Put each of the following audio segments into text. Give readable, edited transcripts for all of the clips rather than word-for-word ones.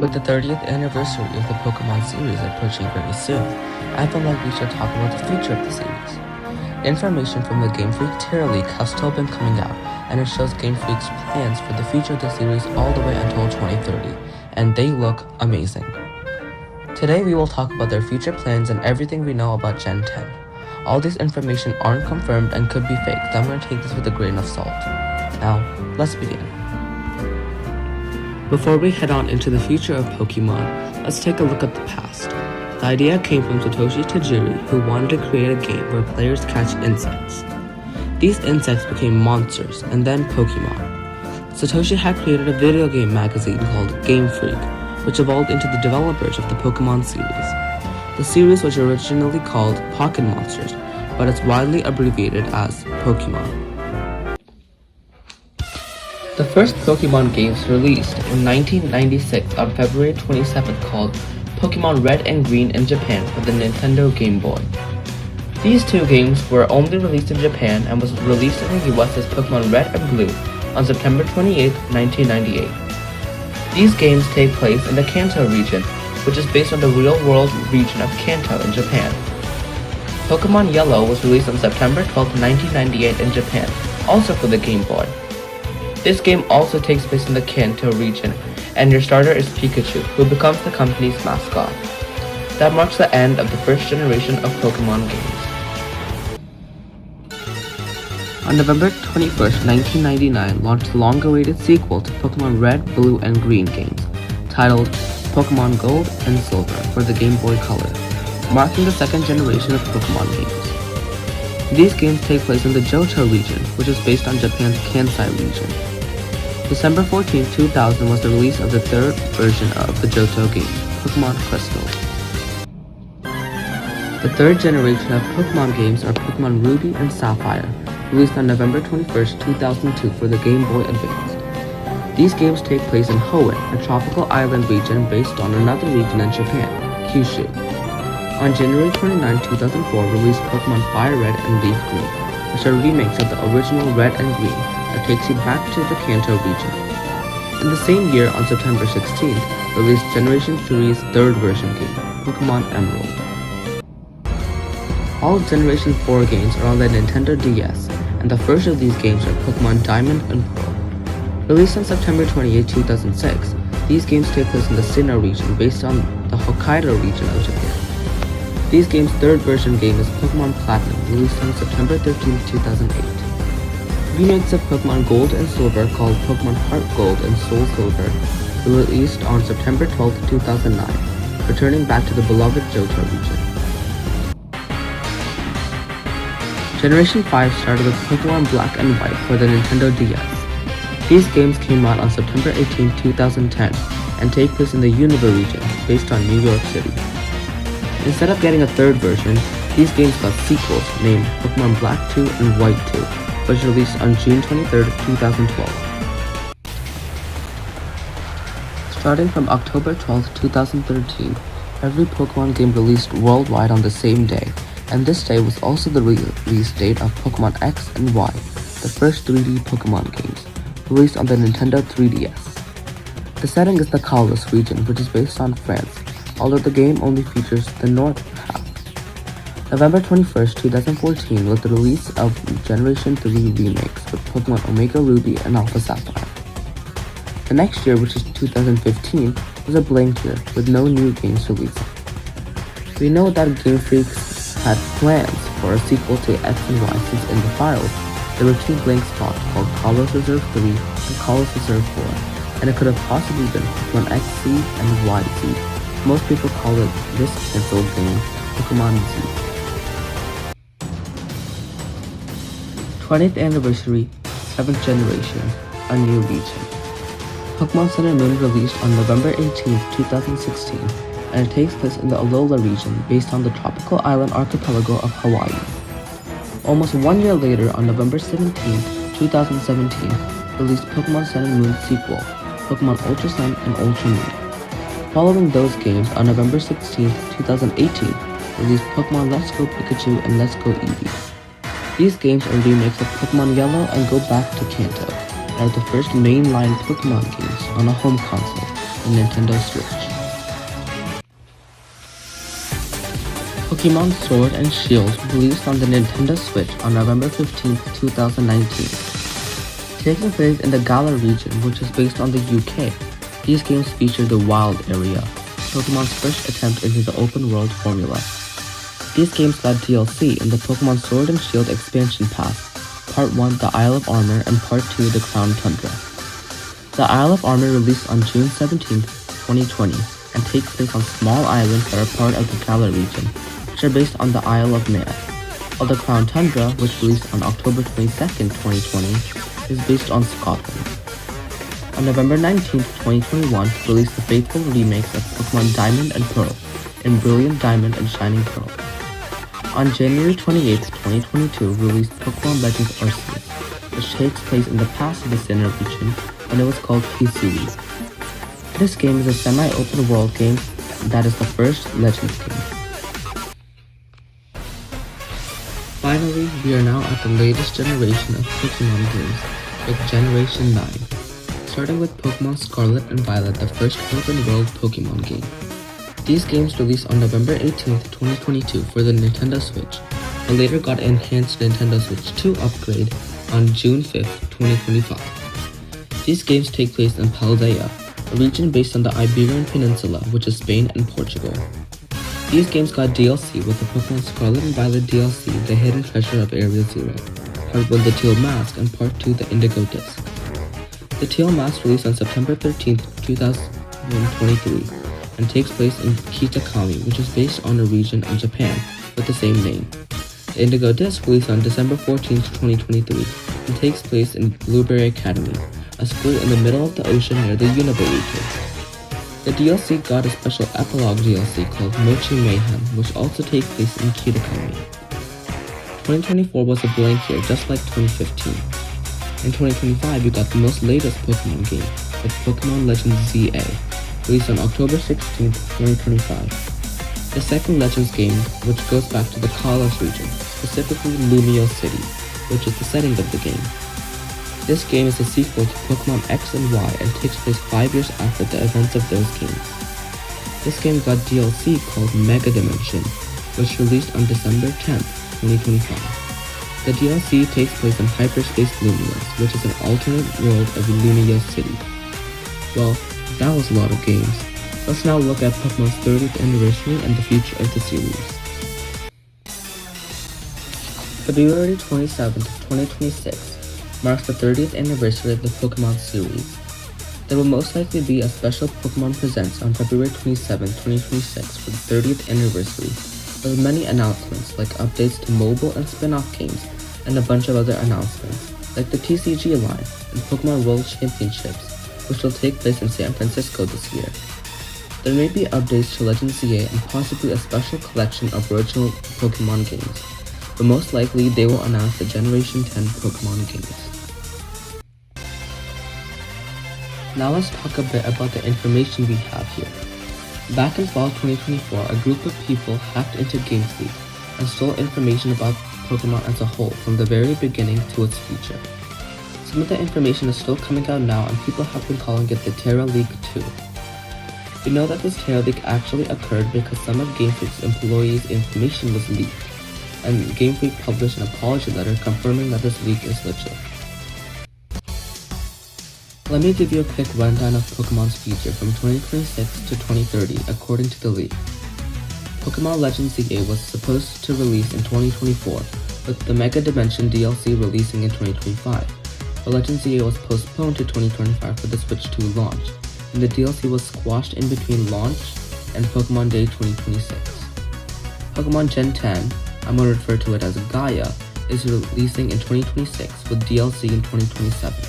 With the 30th anniversary of the Pokémon series approaching very soon, I felt like we should talk about the future of the series. Information from the Gamefreak Teraleak has still been coming out, and it shows Gamefreak's plans for the future of the series all the way until 2030, and they look amazing. Today we will talk about their future plans and everything we know about Gen 10. All this information aren't confirmed and could be fake, so I'm going to take this with a grain of salt. Now, let's begin. Before we head on into the future of Pokemon, let's take a look at the past. The idea came from Satoshi Tajiri, who wanted to create a game where players catch insects. These insects became monsters, and then Pokemon. Satoshi had created a video game magazine called Gamefreak, which evolved into the developers of the Pokemon series. The series was originally called Pocket Monsters, but it's widely abbreviated as Pokemon. The first Pokemon games released in 1996 on February 27th called Pokémon Red and Green in Japan for the Nintendo Game Boy. These two games were only released in Japan and was released in the US as Pokémon Red and Blue on September 28, 1998. These games take place in the Kanto region, which is based on the real-world region of Kanto in Japan. Pokémon Yellow was released on September 12, 1998 in Japan, also for the Game Boy. This game also takes place in the Kanto region, and your starter is Pikachu, who becomes the company's mascot. That marks the end of the first generation of Pokemon games. On November 21st, 1999 launched the long-awaited sequel to Pokemon Red, Blue, and Green games, titled Pokemon Gold and Silver for the Game Boy Color, marking the second generation of Pokemon games. These games take place in the Johto region, which is based on Japan's Kansai region. December 14, 2000 was the release of the third version of the Johto game, Pokemon Crystal. The third generation of Pokemon games are Pokemon Ruby and Sapphire, released on November 21, 2002 for the Game Boy Advance. These games take place in Hoenn, a tropical island region based on another region in Japan, Kyushu. On January 29, 2004 released Pokemon Fire Red and Leaf Green, which are remakes of the original Red and Green that takes you back to the Kanto region. In the same year, on September 16th, released Generation 3's third version game, Pokemon Emerald. All Generation 4 games are on the Nintendo DS, and the first of these games are Pokemon Diamond and Pearl. Released on September 28, 2006, these games take place in the Sinnoh region based on the Hokkaido region of Japan. These games' third version game is Pokemon Platinum, released on September 13, 2008. Remakes of Pokemon Gold and Silver called Pokemon Heart Gold and Soul Silver were released on September 12, 2009, returning back to the beloved Johto region. Generation 5 started with Pokemon Black and White for the Nintendo DS. These games came out on September 18, 2010, and take place in the Unova region, based on New York City. Instead of getting a third version, these games got sequels named Pokemon Black 2 and White 2, which released on June 23, 2012. Starting from October 12, 2013, every Pokemon game released worldwide on the same day, and this day was also the release date of Pokemon X and Y, the first 3D Pokemon games, released on the Nintendo 3DS. The setting is the Kalos region, which is based on France, although the game only features the north half. November 21, 2014 was the release of Generation 3 remakes with Pokemon Omega Ruby and Alpha Sapphire. The next year, which is 2015, was a blank year with no new games releasing. We know that Gamefreak had plans for a sequel to X and Y since in the files, there were two blank spots called Kalos Reserve 3 and Kalos Reserve 4, and it could have possibly been Pokemon X Seed and Y Seed. Most people call it this cancelled game Pokemon Z. 20th Anniversary, 7th Generation, A New Region. Pokemon Sun and Moon released on November 18, 2016, and it takes place in the Alola region based on the tropical island archipelago of Hawaii. Almost 1 year later, on November 17, 2017, released Pokemon Sun and Moon sequel, Pokemon Ultra Sun and Ultra Moon. Following those games, on November 16, 2018, released Pokemon Let's Go Pikachu and Let's Go Eevee. These games are remakes of Pokemon Yellow and Go Back to Kanto, and are the first mainline Pokemon games on a home console, the Nintendo Switch. Pokémon Sword and Shield released on the Nintendo Switch on November 15, 2019. Taking place in the Galar region, which is based on the UK, these games feature the Wild area, Pokemon's first attempt into the open world formula. These games got DLC in the Pokémon Sword and Shield expansion pass, Part 1 The Isle of Armor and Part 2 The Crown Tundra. The Isle of Armor released on June 17, 2020, and takes place on small islands that are part of the Galar region, which are based on the Isle of Man, while the Crown Tundra, which released on October 22, 2020, is based on Scotland. On November 19, 2021, released the faithful remakes of Pokémon Diamond and Pearl and Brilliant Diamond and Shining Pearl. On January 28, 2022, released Pokémon Legends Arceus, which takes place in the past of the Sinnoh region when it was called P-Series. This game is a semi-open world game that is the first Legends game. Finally, we are now at the latest generation of Pokémon games, with Generation 9, starting with Pokémon Scarlet and Violet, the first open-world Pokémon game. These games released on November 18, 2022 for the Nintendo Switch, and later got an enhanced Nintendo Switch 2 upgrade on June 5, 2025. These games take place in Paldea, a region based on the Iberian Peninsula, which is Spain and Portugal. These games got DLC with the Pokémon Scarlet and Violet DLC, The Hidden Treasure of Area Zero, Part 1 The Teal Mask, and Part 2 The Indigo Disc. The Teal Mask released on September 13, 2023, and takes place in Kitakami, which is based on a region in Japan with the same name. The Indigo Disc released on December 14, 2023, and takes place in Blueberry Academy, a school in the middle of the ocean near the Unova region. The DLC got a special epilogue DLC called Mochi Mayhem, which also takes place in Kitakami. 2024 was a blank year, just like 2015. In 2025, you got the most latest Pokemon game, with Pokemon Legends ZA, released on October 16, 2025. The second Legends game, which goes back to the Kalos region, specifically Lumio City, which is the setting of the game. This game is a sequel to Pokemon X and Y and takes place 5 years after the events of those games. This game got DLC called Mega Dimension, which released on December 10, 2025. The DLC takes place in Hyperspace Lumios, which is an alternate world of Lumio City. Well, that was a lot of games. Let's now look at Pokemon's 30th anniversary and the future of the series. February 27, 2026 marks the 30th anniversary of the Pokemon series. There will most likely be a special Pokemon Presents on February 27, 2026 for the 30th anniversary, with many announcements like updates to mobile and spin-off games, and a bunch of other announcements, like the TCG line and Pokemon World Championships, which will take place in San Francisco this year. There may be updates to Legends ZA and possibly a special collection of original Pokemon games, but most likely they will announce the Generation 10 Pokemon games. Now let's talk a bit about the information we have here. Back in fall 2024, a group of people hacked into Gamefreak and stole information about Pokemon as a whole from the very beginning to its future. Some of the information is still coming out now and people have been calling it the Teraleak II. We know that this Teraleak actually occurred because some of Gamefreak's employees' information was leaked, and Gamefreak published an apology letter confirming that this leak is legit. Let me give you a quick rundown of Pokemon's future from 2026 to 2030 according to the leak. Pokemon Legends ZA was supposed to release in 2024, with the Mega Dimension DLC releasing in 2025, but Legends ZA was postponed to 2025 for the Switch 2 launch, and the DLC was squashed in between launch and Pokemon Day 2026. Pokemon Gen 10, I'm going to refer to it as Gaia, is releasing in 2026 with DLC in 2027.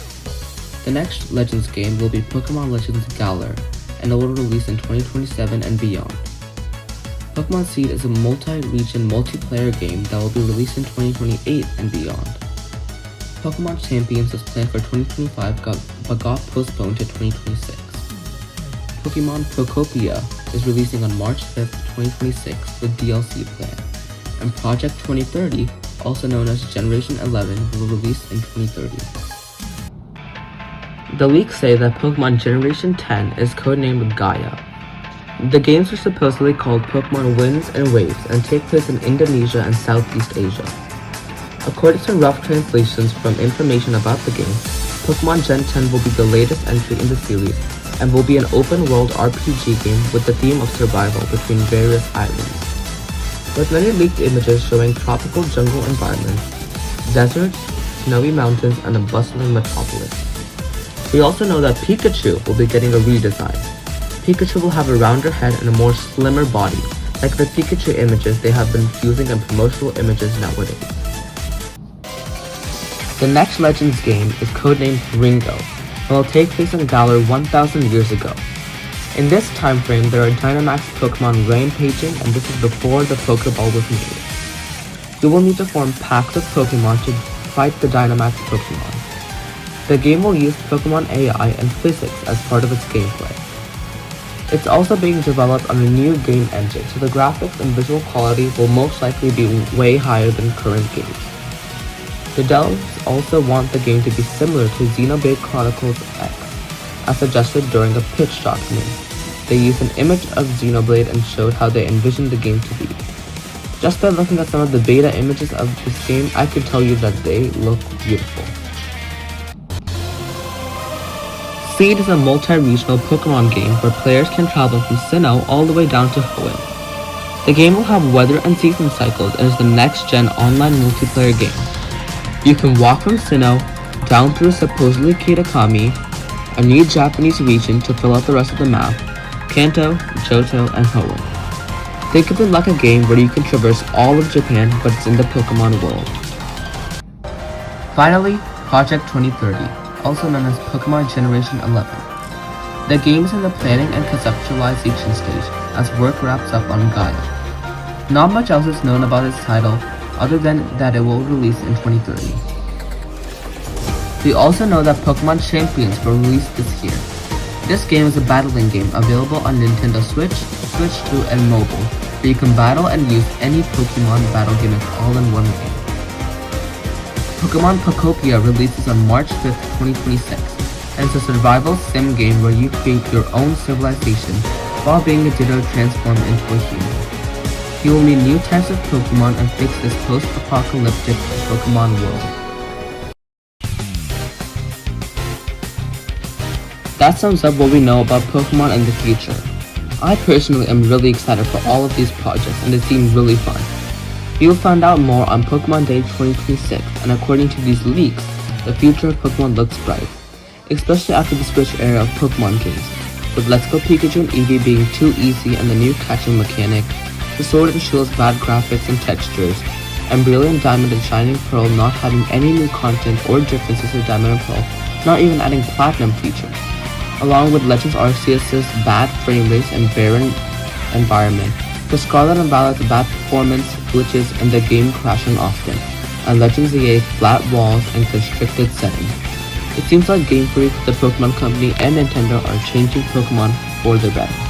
The next Legends game will be Pokemon Legends Galar, and it will release in 2027 and beyond. Pokemon Seed is a multi-region multiplayer game that will be released in 2028 and beyond. Pokemon Champions was planned for 2025 but got postponed to 2026. Pokemon Procopia is releasing on March 5th, 2026 with DLC planned, and Project 2030, also known as Generation 11, will release in 2030. The leaks say that Pokémon Generation 10 is codenamed Gaia. The games are supposedly called Pokémon Winds and Waves and take place in Indonesia and Southeast Asia. According to rough translations from information about the game, Pokémon Gen 10 will be the latest entry in the series and will be an open-world RPG game with the theme of survival between various islands. With many leaked images showing tropical jungle environments, deserts, snowy mountains, and a bustling metropolis. We also know that Pikachu will be getting a redesign. Pikachu will have a rounder head and a more slimmer body, like the Pikachu images they have been using in promotional images nowadays. The next Legends game is codenamed Ringo, and will take place in Galar 1,000 years ago. In this time frame, there are Dynamax Pokémon rampaging, and this is before the Pokéball was made. You will need to form packs of Pokémon to fight the Dynamax Pokémon. The game will use Pokémon AI and physics as part of its gameplay. It's also being developed on a new game engine, so the graphics and visual quality will most likely be way higher than current games. The devs also want the game to be similar to Xenoblade Chronicles X, as suggested during a pitch document. They used an image of Xenoblade and showed how they envisioned the game to be. Just by looking at some of the beta images of this game, I can tell you that they look beautiful. Seed is a multi-regional Pokémon game where players can travel from Sinnoh all the way down to Hoenn. The game will have weather and season cycles and is the next-gen online multiplayer game. You can walk from Sinnoh down through supposedly Kitakami, a new Japanese region to fill out the rest of the map, Kanto, Johto, and Hoenn. Think of it like a game where you can traverse all of Japan, but it's in the Pokémon world. Finally, Project 2030, also known as Pokémon Generation 11. The game is in the planning and conceptualization stage as work wraps up on Gaia. Not much else is known about its title, other than that it will release in 2030. We also know that Pokémon Champions will release this year. This game is a battling game available on Nintendo Switch, Switch 2, and mobile, where you can battle and use any Pokémon battle gimmick all in one game. Pokémon Pokopia releases on March 5th, 2026, and it's a survival sim game where you create your own civilization while being a Ditto transformed into a human. You will meet new types of Pokémon and fix this post-apocalyptic Pokémon world. That sums up what we know about Pokémon in the future. I personally am really excited for all of these projects and they seem really fun. You will find out more on Pokémon Day 2026, and according to these leaks, the future of Pokémon looks bright, especially after the Switch era of Pokémon games, with Let's Go Pikachu and Eevee being too easy and the new catching mechanic, the Sword and Shield's bad graphics and textures, and Brilliant Diamond and Shining Pearl not having any new content or differences to Diamond and Pearl, not even adding Platinum features, along with Legends Arceus' bad frame rates and barren environment, the Scarlet and Violet's bad performance, glitches, and the game crashing often, and Legends EA's flat walls and constricted setting. It seems like Gamefreak, the Pokémon company, and Nintendo are changing Pokémon for the better.